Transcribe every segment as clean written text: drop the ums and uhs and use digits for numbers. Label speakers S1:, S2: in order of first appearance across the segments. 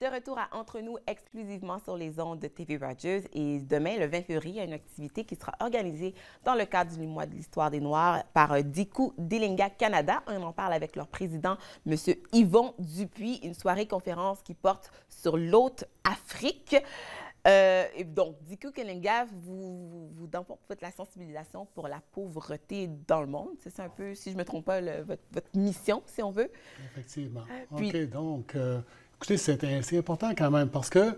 S1: de retour à Entre nous exclusivement sur les ondes de TV Rogers. Et demain, le 20 février, il y a une activité qui sera organisée dans le cadre du mois de l'histoire des Noirs par Diku Dilinga Canada. On en parle avec leur président, M. Yvon Dupuis. Une soirée-conférence qui porte sur l'hôte Afrique. Et donc, Diku Dilinga, vous faites la sensibilisation pour la pauvreté dans le monde. C'est un peu, si je ne me trompe pas, votre mission, si on veut.
S2: Effectivement.
S1: Puis,
S2: OK, donc, écoutez, c'est important quand même parce que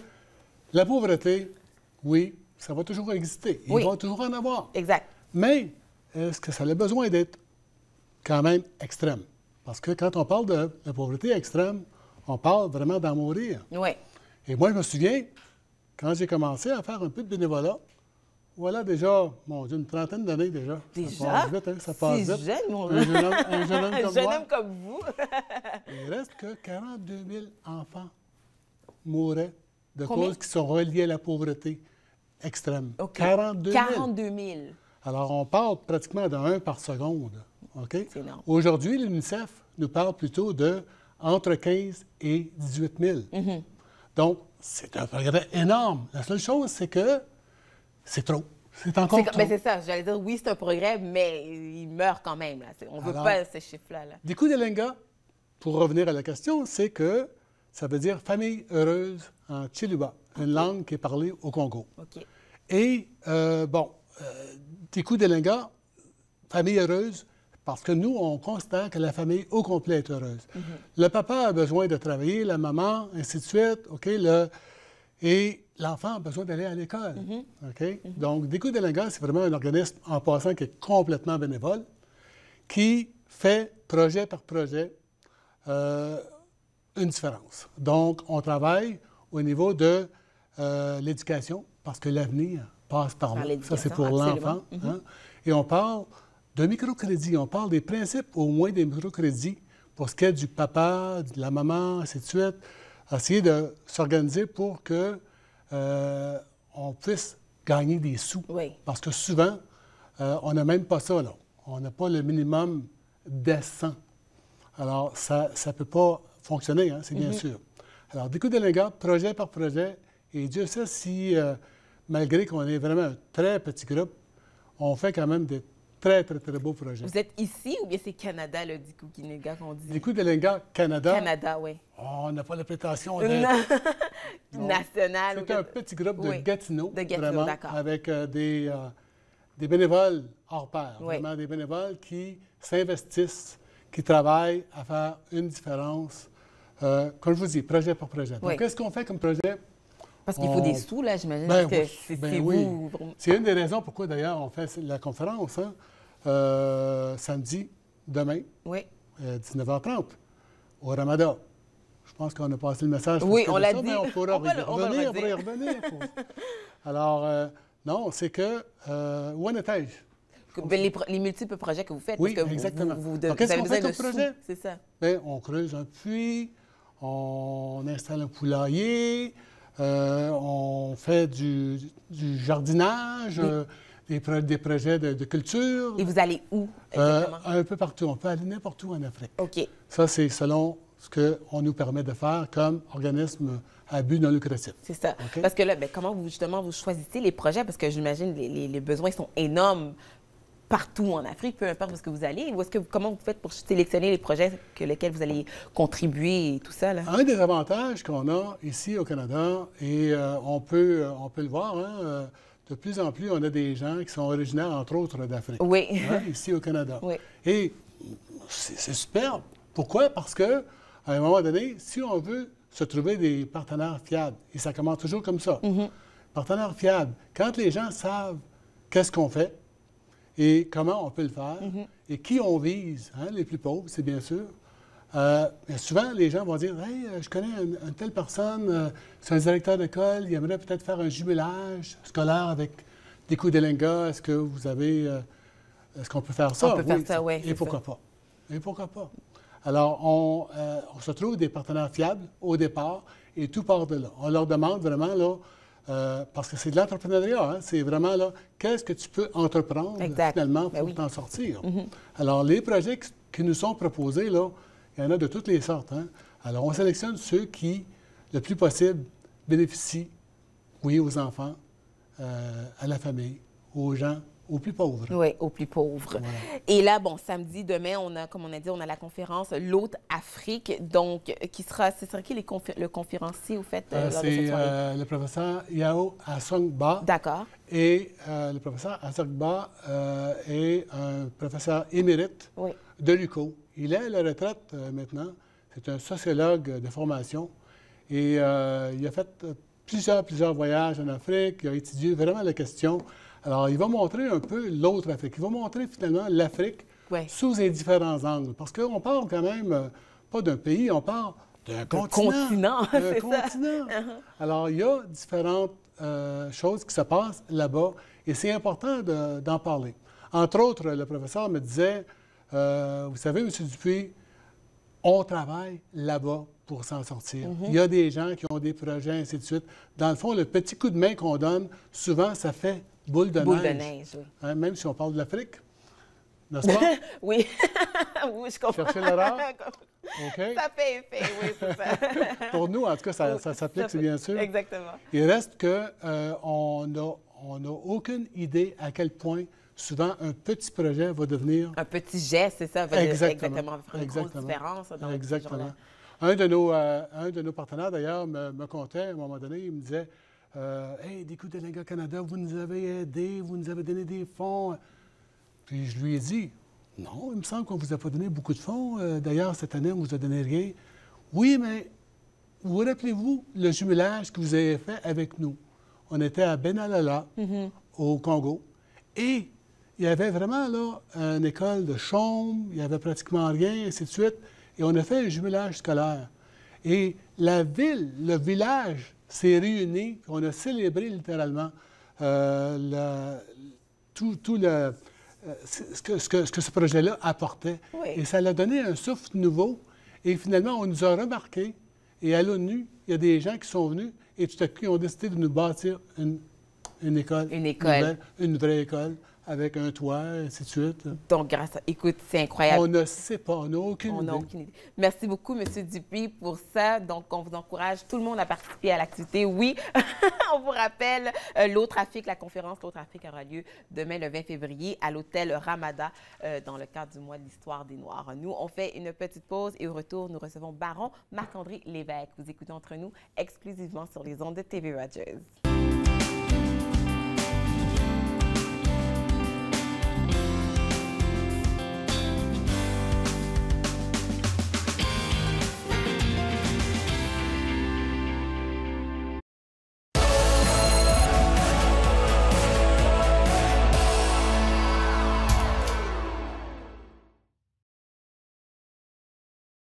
S2: la pauvreté, oui, ça va toujours exister. Il va toujours en avoir.
S1: Exact.
S2: Mais est-ce que ça a besoin d'être quand même extrême? Parce que quand on parle de la pauvreté extrême, on parle vraiment d'en mourir.
S1: Oui.
S2: Et moi, je me souviens, quand j'ai commencé à faire un peu de bénévolat, voilà déjà, mon Dieu, une trentaine d'années déjà.
S1: Déjà?
S2: Ça passe vite, hein? Ça passe vite.
S1: Jeune, mon
S2: Un jeune homme comme moi.
S1: homme comme vous.
S2: Il reste que 42 000 enfants mouraient de
S1: Combien?
S2: causes qui sont reliées à la pauvreté extrême.
S1: Okay.
S2: 42 000.
S1: 42 000.
S2: Alors, on parle pratiquement d'un par seconde. OK?
S1: C'est énorme.
S2: Aujourd'hui, l'UNICEF nous parle plutôt de entre 15 et 18 000. Donc, c'est un progrès énorme. La seule chose, c'est que c'est trop. C'est encore trop.
S1: Mais c'est ça, j'allais dire, oui, c'est un progrès, mais il meurt quand même. Là. On ne veut pas ces chiffres-là. Là.
S2: Diku Dilinga, pour revenir à la question, c'est que ça veut dire famille heureuse en Chiluba, une langue qui est parlée au Congo.
S1: OK.
S2: Et, Diku Dilinga, famille heureuse, parce que nous, on constate que la famille au complet est heureuse. Le papa a besoin de travailler, la maman, ainsi de suite, OK? Et l'enfant a besoin d'aller à l'école, OK? Donc, Diku Dilinga, c'est vraiment un organisme, en passant, qui est complètement bénévole, qui fait, projet par projet, une différence. Donc, on travaille au niveau de l'éducation, parce que l'avenir passe par là. Ça, c'est pour l'enfant. Hein? Et on parle de microcrédit. On parle des principes, au moins des microcrédits, pour ce qui est du papa, de la maman, ainsi de suite. Essayer de s'organiser pour que on puisse gagner des sous.
S1: Oui.
S2: Parce que souvent, on n'a même pas ça, là. On n'a pas le minimum décent. Alors, ça ne peut pas fonctionner, hein, c'est bien sûr. Alors, Diku Dilinga, projet par projet, et Dieu sait si, malgré qu'on est vraiment un très petit groupe, on fait quand même des très, très, très beaux projets.
S1: Vous êtes ici ou bien c'est Canada, le Diku Dilinga qu'on dit?
S2: Diku Dilinga, Canada.
S1: Canada, oui.
S2: Oh, on n'a pas la prétention
S1: nationale.
S2: C'est un petit groupe de Gatineau,
S1: Gatineau, d'accord.
S2: avec des bénévoles hors pair. Vraiment des bénévoles qui s'investissent, qui travaillent à faire une différence, comme je vous dis, projet par projet. Donc, qu'est-ce qu'on fait comme projet?
S1: Parce qu'il faut des sous, là, j'imagine que c'est
S2: oui.
S1: vous.
S2: C'est une des raisons pourquoi, d'ailleurs, on fait la conférence, hein, samedi, demain, 19h30, au Ramadan. Je pense qu'on a passé le message.
S1: Oui, on l'a dit.
S2: Mais on pourra y revenir. Alors, non, c'est que, où en étais-je?
S1: Les multiples projets que vous faites.
S2: Oui,
S1: parce que
S2: exactement.
S1: Vous
S2: qu'est-ce
S1: avez
S2: qu'on
S1: besoin
S2: fait
S1: de
S2: comme projet?
S1: C'est ça.
S2: Bien, on creuse un puits, on installe un poulailler, on fait du jardinage, des projets de culture.
S1: Et vous allez où exactement?
S2: Un peu partout. On peut aller n'importe où en Afrique.
S1: OK.
S2: Ça, c'est selon ce qu'on nous permet de faire comme organisme à but non lucratif.
S1: C'est ça.
S2: Okay?
S1: Parce que là, comment vous choisissez les projets? Parce que j'imagine les besoins sont énormes partout en Afrique, peu importe où est-ce que vous allez. Comment vous faites pour sélectionner les projets lesquels vous allez contribuer et tout ça? Là?
S2: Un des avantages qu'on a ici au Canada, et on peut le voir, hein, de plus en plus, on a des gens qui sont originaires, entre autres, d'Afrique.
S1: Oui.
S2: Hein, ici au Canada.
S1: Oui.
S2: Et c'est superbe. Pourquoi? Parce qu'à un moment donné, si on veut se trouver des partenaires fiables, et ça commence toujours comme ça, partenaires fiables, quand les gens savent qu'est-ce qu'on fait et comment on peut le faire, et qui on vise, hein, les plus pauvres, c'est bien sûr, souvent, les gens vont dire « Hey, je connais une telle personne, c'est un directeur d'école, il aimerait peut-être faire un jumelage scolaire avec Diku Dilinga. Est-ce que vous avez... est-ce qu'on peut faire ça? »
S1: On peut faire ça, oui.
S2: Et pourquoi pas? Et pourquoi pas? Alors, on se trouve des partenaires fiables au départ, et tout part de là. On leur demande vraiment, là, parce que c'est de l'entrepreneuriat, hein, c'est vraiment, là, qu'est-ce que tu peux entreprendre, finalement, pour t'en sortir? Alors, les projets qui nous sont proposés, là, il y en a de toutes les sortes. Hein? Alors, on sélectionne ceux qui le plus possible, bénéficie, oui, aux enfants, à la famille, aux gens, aux plus pauvres.
S1: Oui, aux plus pauvres.
S2: Voilà.
S1: Et là, bon, samedi, demain, on a, comme on a dit, on a la conférence L'autre Afrique. Donc, ce sera qui le conférencier, au fait, lors de cette
S2: C'est
S1: soirée?
S2: le professeur Yao Asongba.
S1: D'accord.
S2: Et le professeur Asongba est un professeur émérite
S1: Oui.
S2: de l'UQO. Il est à la retraite maintenant. C'est un sociologue de formation. Et il a fait plusieurs voyages en Afrique. Il a étudié vraiment la question. Alors, il va montrer un peu l'autre Afrique. Il va montrer finalement l'Afrique sous ses différents angles. Parce qu'on parle quand même pas d'un pays, on parle d'un continent.
S1: D'un
S2: continent. Alors, il y a différentes choses qui se passent là-bas et c'est important d'en parler. Entre autres, le professeur me disait, vous savez, M. Dupuis, on travaille là-bas pour s'en sortir. Il y a des gens qui ont des projets, ainsi de suite. Dans le fond, le petit coup de main qu'on donne, souvent, ça fait boule de neige.
S1: Oui.
S2: Hein, même si on parle de l'Afrique, n'est-ce pas?
S1: Oui. Oui, je comprends.
S2: Cherchez l'erreur? OK.
S1: Ça fait effet, oui, c'est ça.
S2: Pour nous, en tout cas, ça s'applique, c'est bien sûr.
S1: Exactement.
S2: Il reste qu'on n'a aucune idée à quel point souvent un petit projet va devenir...
S1: Un petit geste, c'est ça, va exactement faire une grosse différence dans
S2: Exactement.
S1: ces jours-là.
S2: Un de nos partenaires, d'ailleurs, me contait à un moment donné, il me disait Hey, Décou Dilinga Canada, vous nous avez aidés, vous nous avez donné des fonds. Puis je lui ai dit Non, il me semble qu'on ne vous a pas donné beaucoup de fonds. D'ailleurs, cette année, on ne vous a donné rien. Oui, mais vous rappelez-vous le jumelage que vous avez fait avec nous? On était à Benalala, au Congo, et il y avait vraiment là une école de chaume, il n'y avait pratiquement rien, ainsi de suite. Et on a fait un jumelage scolaire. Et la ville, le village s'est réuni, puis on a célébré littéralement ce que ce projet-là apportait.
S1: Oui.
S2: Et ça l'a donné un souffle nouveau. Et finalement, on nous a remarqué. Et à l'ONU, il y a des gens qui sont venus et tout à coup, ils ont décidé de nous bâtir une école.
S1: Une école.
S2: Une vraie école, avec un toit, ainsi de suite.
S1: Donc, écoute, c'est incroyable.
S2: On ne sait pas, on n'a aucune idée.
S1: On n'a aucune idée. Merci beaucoup, M. Dupuis, pour ça. Donc, on vous encourage tout le monde à participer à l'activité. Oui, on vous rappelle, l'Autre Afrique, la conférence L'Autre Afrique aura lieu demain, le 20 février, à l'hôtel Ramada, dans le cadre du mois de l'histoire des Noirs. Nous, on fait une petite pause et au retour, nous recevons Baron Marc-André Lévesque. Vous écoutez Entre nous exclusivement sur les ondes de TV Rogers.